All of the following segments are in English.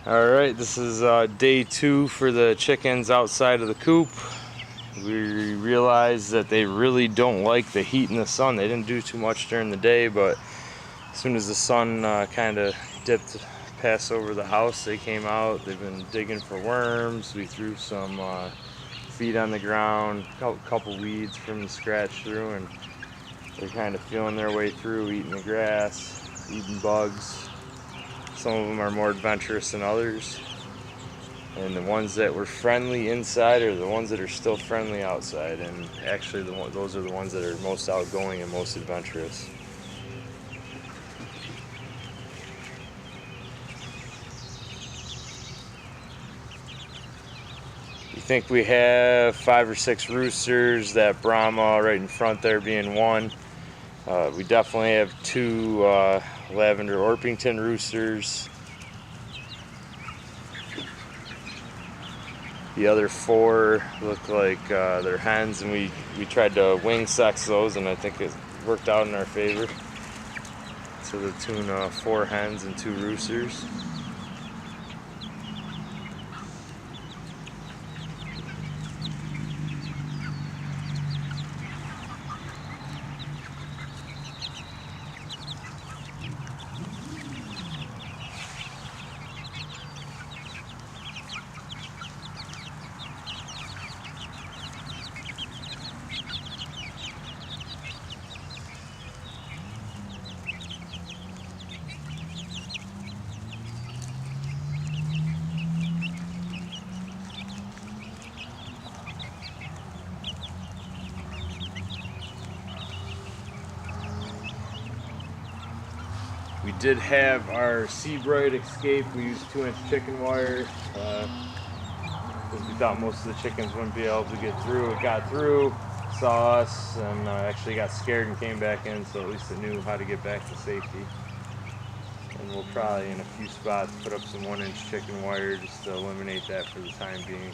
Alright, this is day 2 for the chickens outside of the coop. We realized that they really don't like the heat and the sun. They didn't do too much during the day, but as soon as the sun kind of dipped past over the house, they came out. They've been digging for worms. We threw some feed on the ground, a couple weeds from the scratch through, and they're kind of feeling their way through, eating the grass, eating bugs. Some of them are more adventurous than others. And the ones that were friendly inside are the ones that are still friendly outside. And actually those are the ones that are most outgoing and most adventurous. You think we have 5 or 6 roosters, that Brahma right in front there being one. We definitely have 2 lavender Orpington roosters. The other 4 look like they're hens, and we tried to wing sex those, and I think it worked out in our favor. To the tune of 4 hens and 2 roosters. We did have our Seabright escape. We used 2-inch chicken wire because we thought most of the chickens wouldn't be able to get through. It got through, saw us, and actually got scared and came back in, so at least it knew how to get back to safety. And we'll probably in a few spots put up some 1-inch chicken wire just to eliminate that for the time being.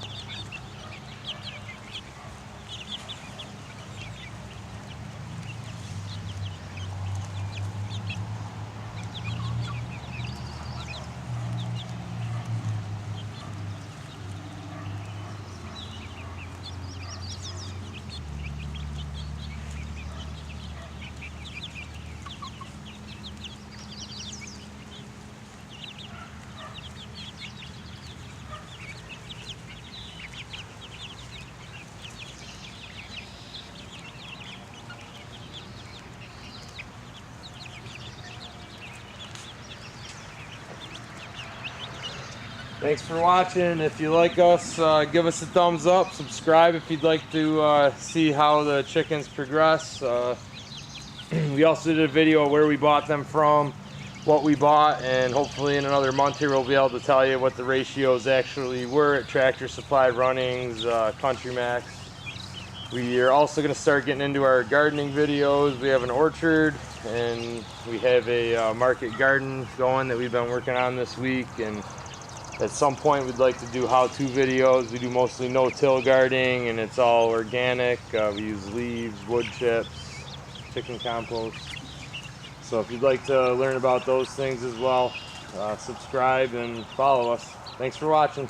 Thanks for watching. If you like us, give us a thumbs up. Subscribe if you'd like to see how the chickens progress. We also did a video where we bought them from, what we bought, and hopefully in another month here we'll be able to tell you what the ratios actually were at Tractor Supply, Runnings, Country Max. We are also going to start getting into our gardening videos. We have an orchard and we have a market garden going that we've been working on this week, and at some point we'd like to do how-to videos. We do mostly no-till gardening, and it's all organic. We use leaves, wood chips, chicken compost. So if you'd like to learn about those things as well, subscribe and follow us. Thanks for watching.